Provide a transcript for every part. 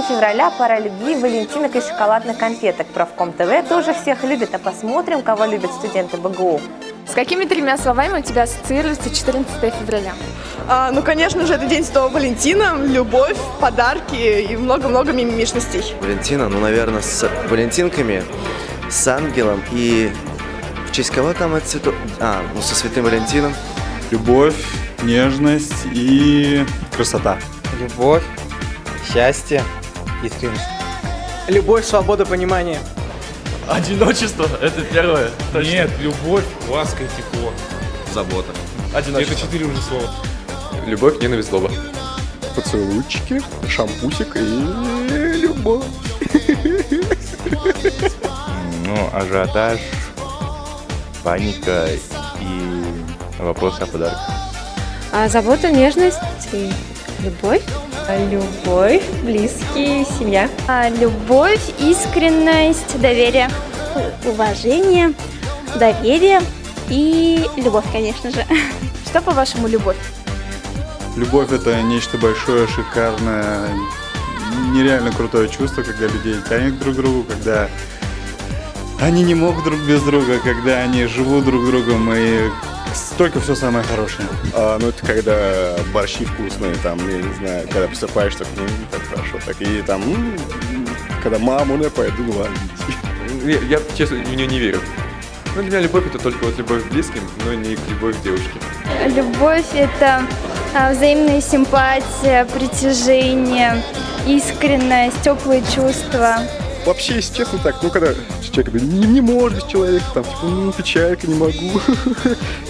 Февраля, пора любви, валентинок и шоколадных конфеток. Правком ТВ тоже всех любит, а посмотрим, кого любят студенты БГУ. С какими тремя словами у тебя ассоциируется 14 февраля? Ну, конечно же, это День Святого Валентина, любовь, подарки и много-много мимимишностей. Валентина, наверное, с валентинками, с ангелом и... В честь кого там это цветок? Со Святым Валентином. Любовь, нежность и красота. Любовь, счастье, искренность. Любовь, свобода, понимание. Одиночество – это первое. Точно. Нет, любовь, ласка и тепло. Забота. Одиночество. Это 4 уже слова. Любовь, ненависть, злоба. Поцелуйчики, шампусик и любовь. Ажиотаж, паника и вопросы о подарках. Забота, нежность и любовь. Любовь, близкие, семья. Любовь, искренность, доверие. Уважение, доверие и любовь, конечно же. Что, по-вашему, любовь? Любовь – это нечто большое, шикарное, нереально крутое чувство, когда людей тянет друг к другу, когда они не могут друг без друга, когда они живут друг с другом, и только все самое хорошее. Это когда борщи вкусные, там, я не знаю, когда просыпаешься, так хорошо, так и там, когда маму не пойду ловить. Я, честно, в нее не верю. Для меня любовь – это только любовь к близким, но не любовь к девушке. Любовь – это взаимная симпатия, притяжение, искренность, теплые чувства. Вообще, если честно, так, когда человек не может без человека, там, печалька, не могу,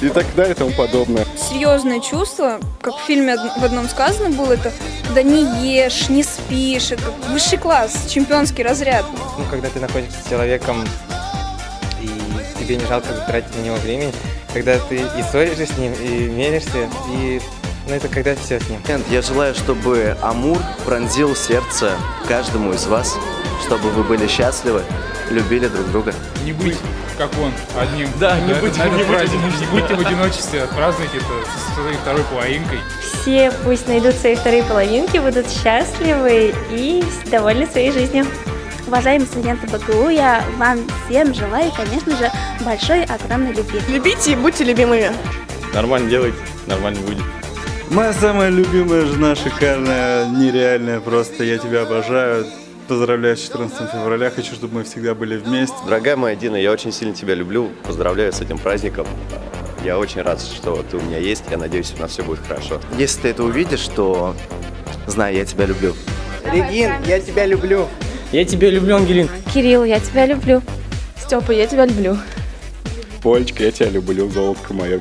и так далее, и тому подобное. Серьезное чувство, как в фильме в одном сказано было, это когда не ешь, не спишь, это высший класс, чемпионский разряд. Когда ты находишься с человеком, и тебе не жалко тратить на него времени, когда ты и ссоришься с ним, и миришься, и это когда все с ним. Я желаю, чтобы Амур пронзил сердце каждому из вас, чтобы вы были счастливы, любили друг друга. Не быть, как он, одним. Да, не будьте в одиночестве, празднуйте это со своей второй половинкой. Все пусть найдут свои вторые половинки, будут счастливы и довольны своей жизнью. Уважаемые студенты БГУ, я вам всем желаю, конечно же, большой, огромной любви. Любите и будьте любимыми. Нормально делайте, нормально будет. Моя самая любимая жена, шикарная, нереальная, просто я тебя обожаю. Поздравляю с 14 февраля, хочу, чтобы мы всегда были вместе. Дорогая моя Дина, я очень сильно тебя люблю, поздравляю с этим праздником. Я очень рад, что ты у меня есть, я надеюсь, у нас все будет хорошо. Если ты это увидишь, то знай, я тебя люблю. Регин, я тебя люблю. Я тебя люблю, Ангелин. Кирилл, я тебя люблю. Степа, я тебя люблю. Полечка, я тебя люблю, золотко мое.